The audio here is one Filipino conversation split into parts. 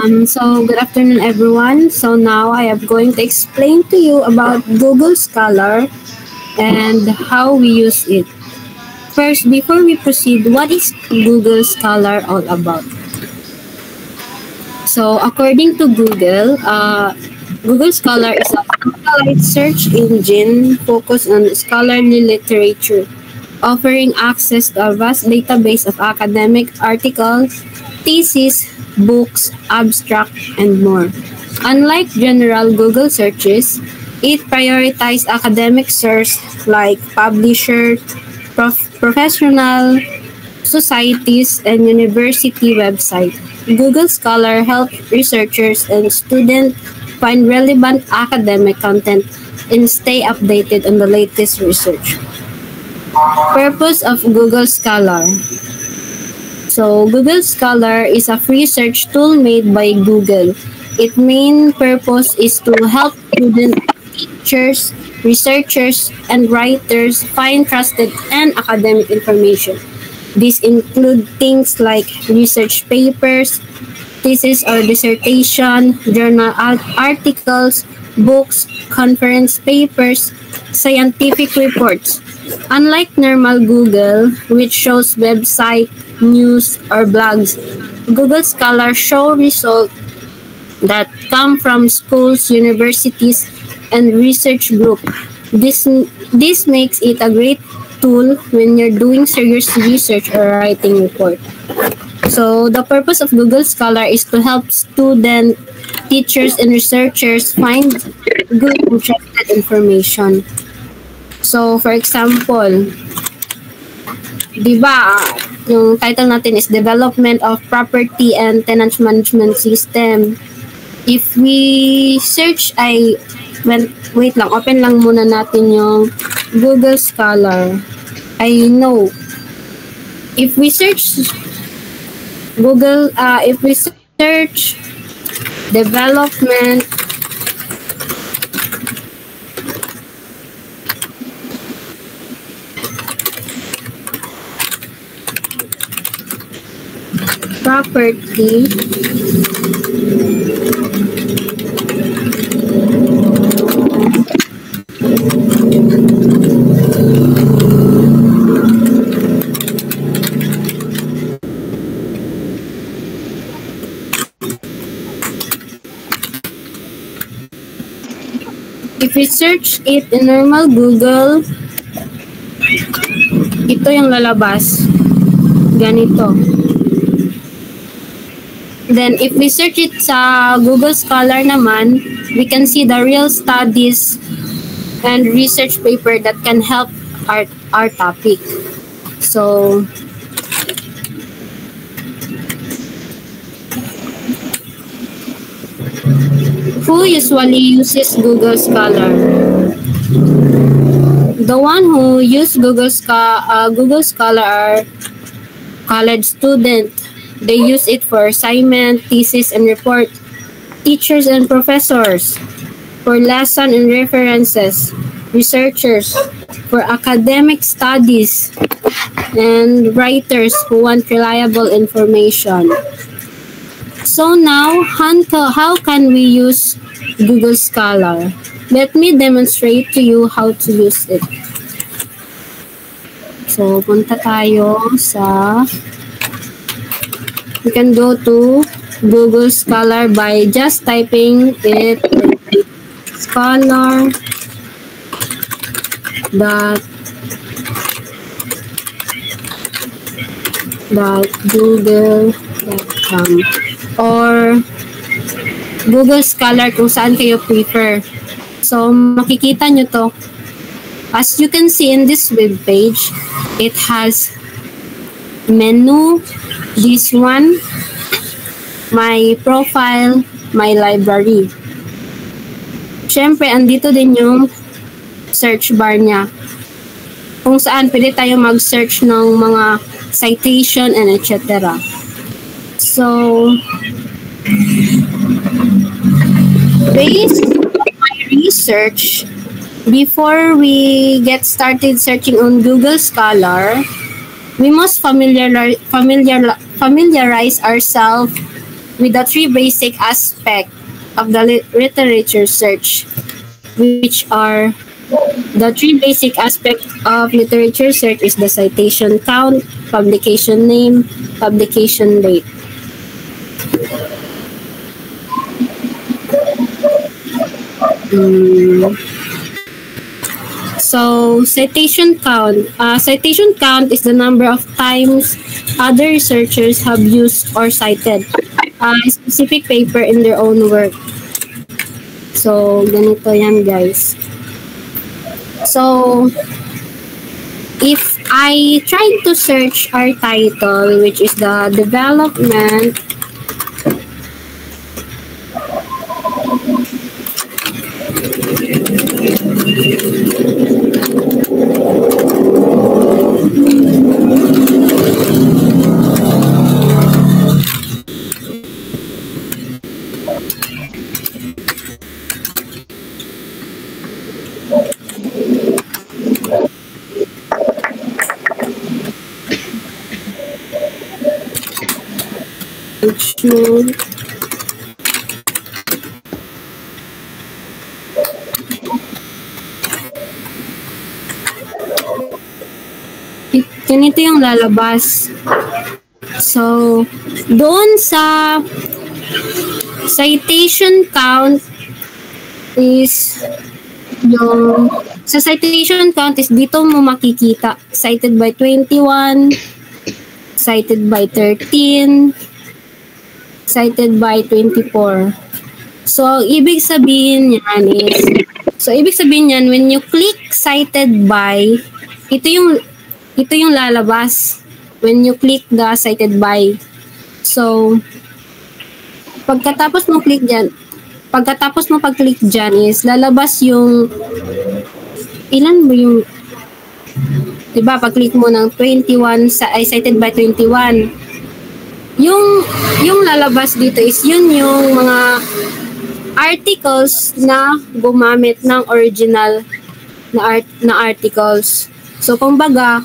So good afternoon, everyone. So now I am going to explain to you about Google Scholar and how we use it. First, before we proceed, what is Google Scholar all about? So according to Google, Google Scholar is a centralized search engine focused on scholarly literature, offering access to a vast database of academic articles, theses, books, abstract, and more. Unlike general Google searches, it prioritizes academic search like publishers, professional societies, and university websites. Google Scholar helps researchers and students find relevant academic content and stay updated on the latest research. Purpose of Google Scholar. So, Google Scholar is a free search tool made by Google. Its main purpose is to help students, teachers, researchers, and writers find trusted and academic information. These include things like research papers, thesis or dissertation, journal articles, books, conference papers, scientific reports. Unlike normal Google, which shows website, news, or blogs, Google Scholar shows results that come from schools, universities, and research groups. This makes it a great tool when you're doing serious research or writing report. So the purpose of Google Scholar is to help students, teachers, and researchers find good and trusted information. So for example, di ba, yung title natin is Development of Property and Tenant Management System. If we search wait lang, open lang muna natin yung Google Scholar. I know. If we search development property if we search it in normal Google, ito yung lalabas. Ganito. Then, if we search it sa Google Scholar naman, we can see the real studies and research paper that can help our topic. So, who usually uses Google Scholar? The one who use Google Scholar are college students. They use it for assignment, thesis, and report. Teachers and professors for lesson and references. Researchers for academic studies. And writers who want reliable information. So now, how can we use Google Scholar? Let me demonstrate to you how to use it. So, punta tayo sa... We can go to Google Scholar by just typing it scholar.google.com or Google Scholar kung saan kayo prefer. So, makikita nyo to. As you can see in this web page, it has menu, this one, my profile, my library. Siyempre, andito din yung search bar niya. Kung saan pwede tayo mag-search ng mga citation and etc. So, based on my research, before we get started searching on Google Scholar, we must familiarize ourselves with the three basic aspects of the literature search, which are the three basic aspects of literature search is the citation count, publication name, publication date. So, citation count. Citation count is the number of times other researchers have used or cited a specific paper in their own work. So, ganito yan, guys. So, if I try to search our title, which is the development mode. Ganito yung lalabas. So, doon sa citation count is yung sa citation count is dito mo makikita cited by 21, cited by 13, cited by 24. So, ibig sabihin yan when you click cited by, ito yung lalabas when you click the cited by. So, pagkatapos mo pag-click dyan is lalabas yung ilan ba yung, diba, pag-click mo ng 21 cited by 21, yung lalabas dito is yun yung mga articles na gumamit ng original na articles. So, kumbaga,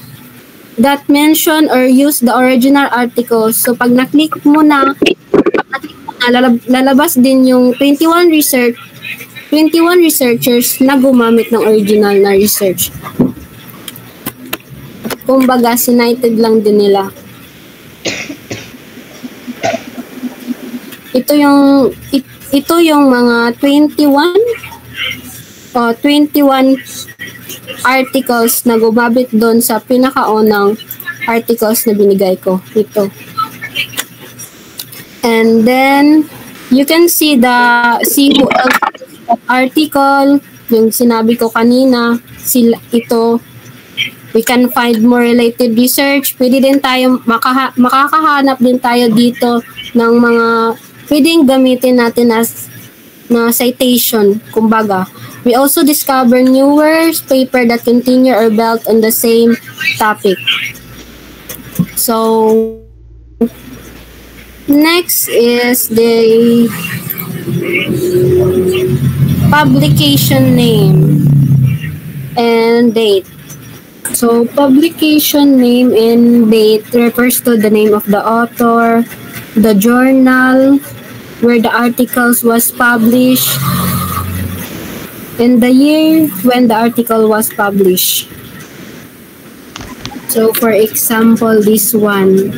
that mention or use the original articles. So, pag na-click mo na, lalabas din yung 21 researchers na gumamit ng original na research. Kumbaga, sinited lang din nila. Ito yung mga 21 articles na gumamit doon sa pinakaunang articles na binigay ko. Ito. And then, you can see who else article, yung sinabi ko kanina, ito. We can find more related research. Pwede din tayo, makakahanap din tayo dito ng mga pwedeng gamitin natin as na citation, kumbaga. We also discover newer paper that continue or build on the same topic. So, next is the publication name and date. So, publication name and date refers to the name of the author, the journal where the articles was published, and the year when the article was published. So, for example, this one.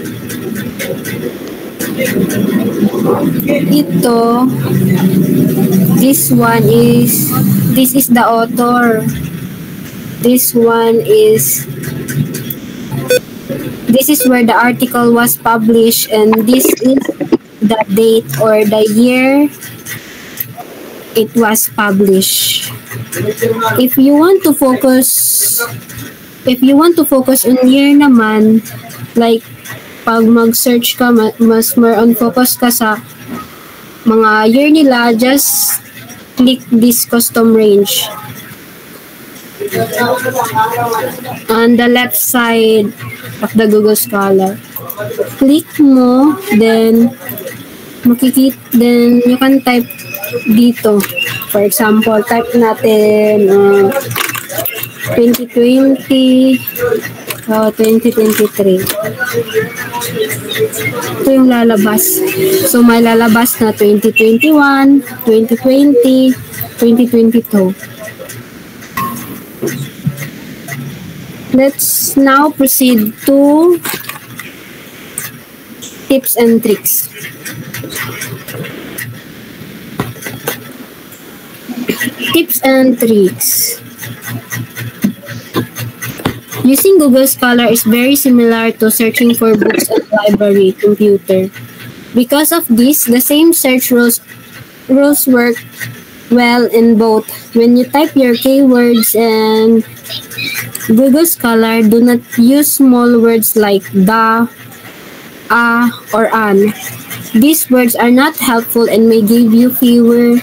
This is the author. This is where the article was published, and this is the date or the year it was published. If you want to focus on year naman, like pag mag-search ka, mas more on focus ka sa mga year nila, just click this custom range. On the left side of the Google Scholar, click mo, then then you can type dito. For example, type natin 2020 2023. Ito yung lalabas. So, may lalabas na 2021, 2020, 2022. Let's now proceed to tips and tricks. Tips and tricks. Using Google Scholar is very similar to searching for books on library computer. Because of this, the same search rules work well in both. When you type your keywords in Google Scholar, do not use small words like the, or an. These words are not helpful and may give you fewer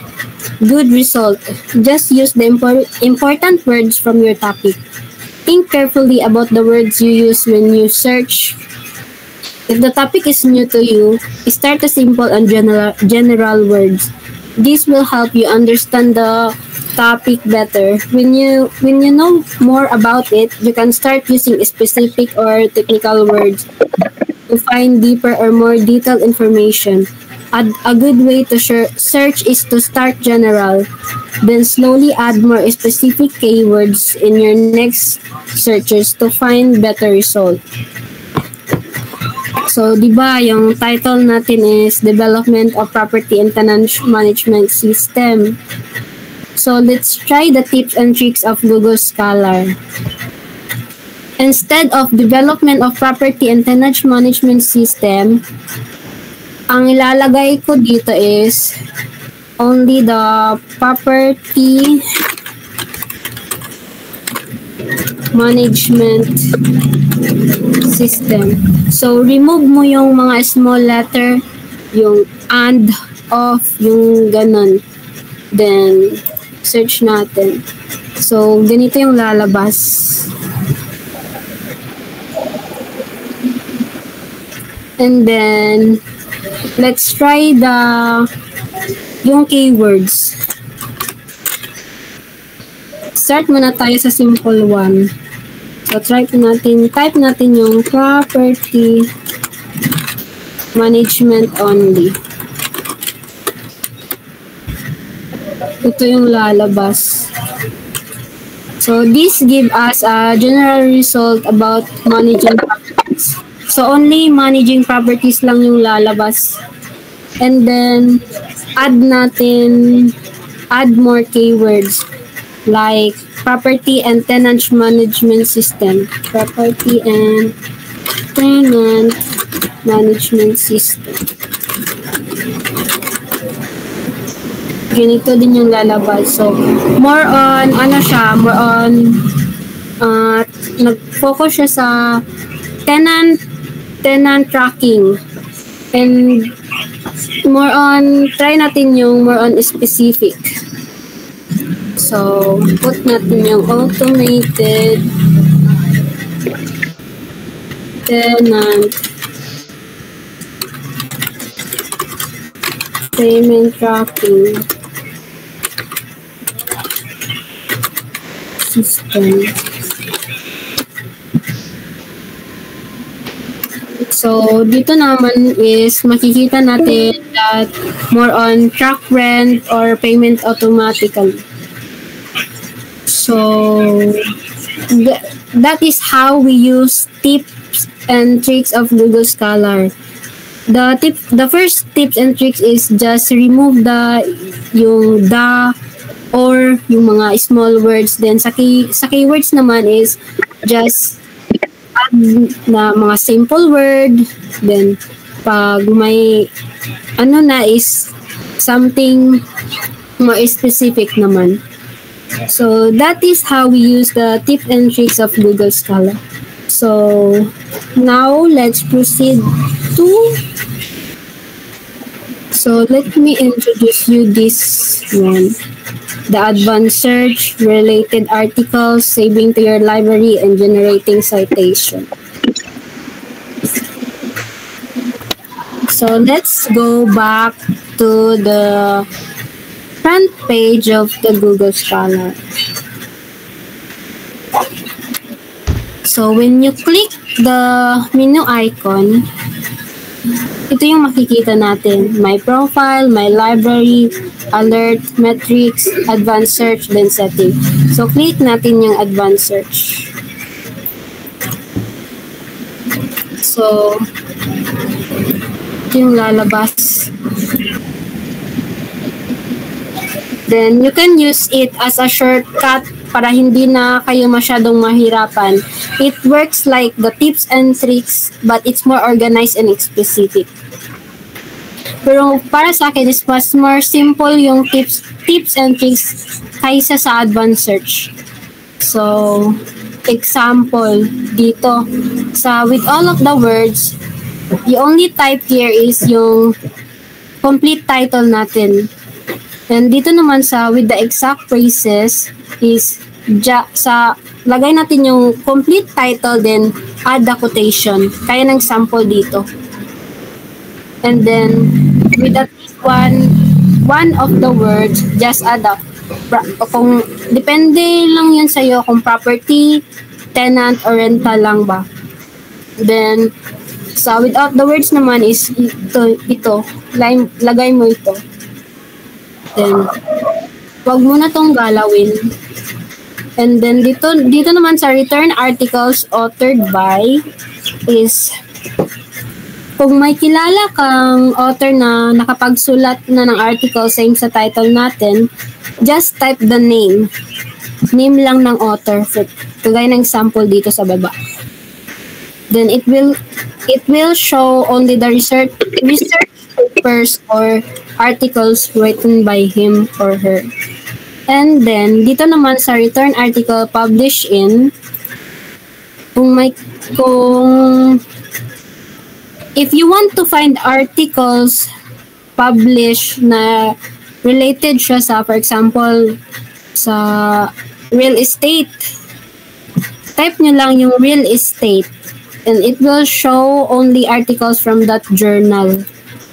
good results. Just use the important words from your topic. Think carefully about the words you use when you search. If the topic is new to you, start with simple and general words. This will help you understand the topic better. When you know more about it, you can start using specific or technical words to find deeper or more detailed information. A good way to search is to start general, then slowly add more specific keywords in your next searches to find better result. So, di ba, yung title natin is Development of Property and Tenant Management System. So, let's try the tips and tricks of Google Scholar. Instead of Development of Property and Tenant Management System, ang ilalagay ko dito is only the property management system. So, remove mo yung mga small letter, yung and, of, yung ganon. Then, search natin. So, ganito yung lalabas. And then, let's try yung keywords. Start muna tayo sa simple one. So, type natin yung property management only. Ito yung lalabas. So, this give us a general result about managing properties. So, only managing properties lang yung lalabas. And then, add more keywords like property and tenant management system. Property and tenant management system. Ganito din yung lalabas. So, more on, nag-focus siya sa tenant tracking. And more on, try natin yung more on specific. So, put natin yung automated tenant payment tracking system. So, dito naman is makikita natin that more on track rent or payment automatically. So, that is how we use tips and tricks of Google Scholar. The first tips and tricks is just remove yung the or yung mga small words. Then sa keywords naman is just add na mga simple word. Then pag may is something more specific naman. So that is how we use the tips and tricks of Google Scholar. So now let's proceed to. So let me introduce you this one. The advanced search, related articles, saving to your library, and generating citation. So let's go back to the front page of the Google Scholar. So, when you click the menu icon, ito yung makikita natin. My profile, my library, alert, metrics, advanced search, then setting. So, click natin yung advanced search. So, ito yung lalabas. Then, you can use it as a shortcut para hindi na kayo masyadong mahirapan. It works like the tips and tricks, but it's more organized and specific. Pero para sa akin, is mas more simple yung tips and tricks kaysa sa advanced search. So, example, dito, with all of the words, you only type here is yung complete title natin. And dito naman with the exact phrases is lagay natin yung complete title, then add the quotation. Kaya ng sample dito. And then, with at least one of the words, just add up. Kung, depende lang yun sa'yo kung property, tenant, or rental lang ba. Then, without the words naman is ito. Lagay mo ito. Then, wag mo na tong galawin. And then, dito naman sa return articles authored by is, kung may kilala kang author na nakapagsulat na ng article same sa title natin, just type the name. Name lang ng author. Kagaya ng sample dito sa baba. Then, it will show only the research papers or articles written by him or her. And then, dito naman sa return article published in, if you want to find articles published na related siya sa, for example, sa real estate, type nyo lang yung real estate and it will show only articles from that journal.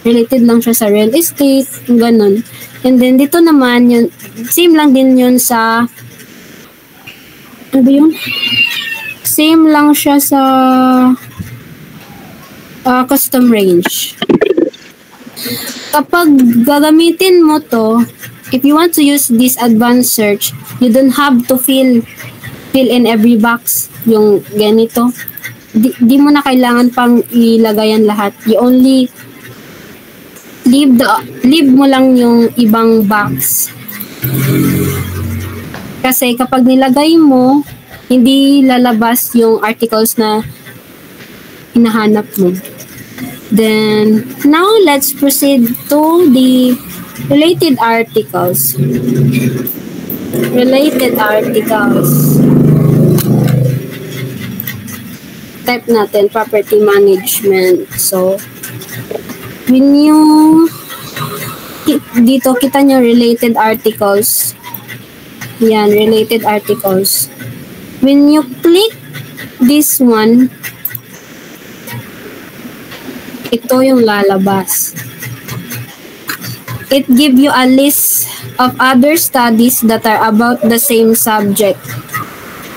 Related lang siya sa real estate, ganun. And then, dito naman, yun, same lang din yun sa, ano ba yun? Same lang siya sa custom range. Kapag gagamitin mo to, if you want to use this advanced search, you don't have to fill in every box yung ganito. Di mo na kailangan pang ilagayan lahat. You only leave mo lang yung ibang box. Kasi kapag nilagay mo, hindi lalabas yung articles na hinahanap mo. Then, now let's proceed to the related articles. Related articles. Type natin, property management. So, when you dito kita nyo related articles. Yan, related articles. When you click this one, ito yung lalabas. It give you a list of other studies that are about the same subject.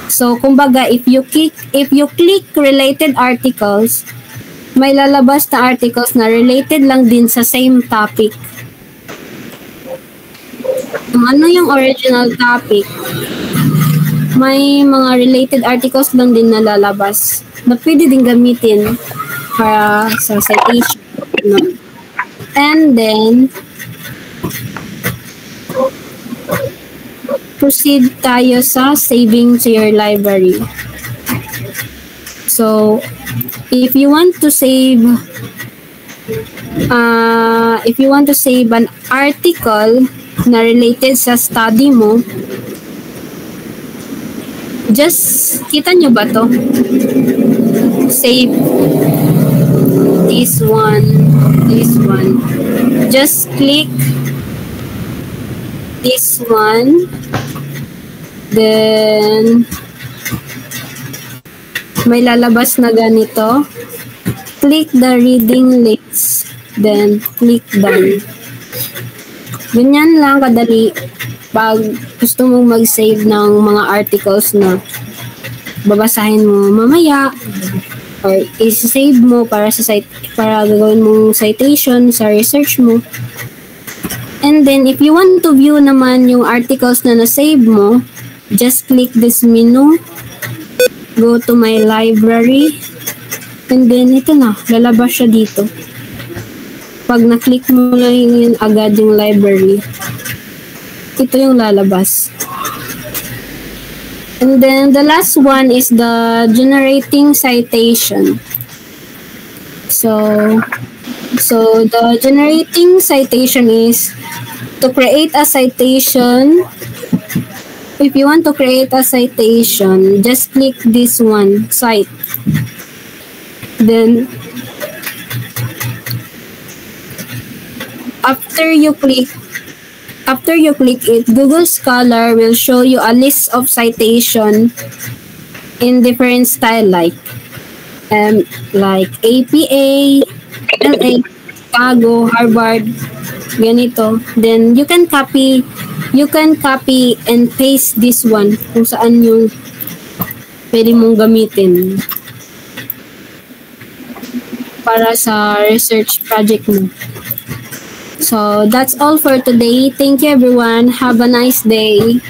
So, kumbaga, if you click related articles, may lalabas na articles na related lang din sa same topic. Ano yung original topic? May mga related articles lang din na lalabas na pwede din gamitin para sa citation. No? And then, proceed tayo sa saving to your library. So, if you want to save an article na related sa study mo, just, kita nyo ba to? Save this one. Just click this one. Then, may lalabas na ganito. Click the reading links. Then, click done. Ganyan lang kadali pag gusto mong mag-save ng mga articles na babasahin mo mamaya or i-save mo para para gagawin mong citation sa research mo. And then if you want to view naman yung articles na na-save mo, just click this menu, go to my library, and then ito na, lalabas siya dito. Pag na-click mo lang yun agad yung library, ito yung lalabas. And then the last one is the generating citation. So the generating citation is to create a citation. If you want to create a citation, just click this one, cite. Then after you click it, Google Scholar will show you a list of citation in different style like APA, LA, Chicago, Harvard, ganito. Then you can copy and paste this one kung saan yung pwede mong gamitin para sa research project mo. So that's all for today. Thank you everyone. Have a nice day.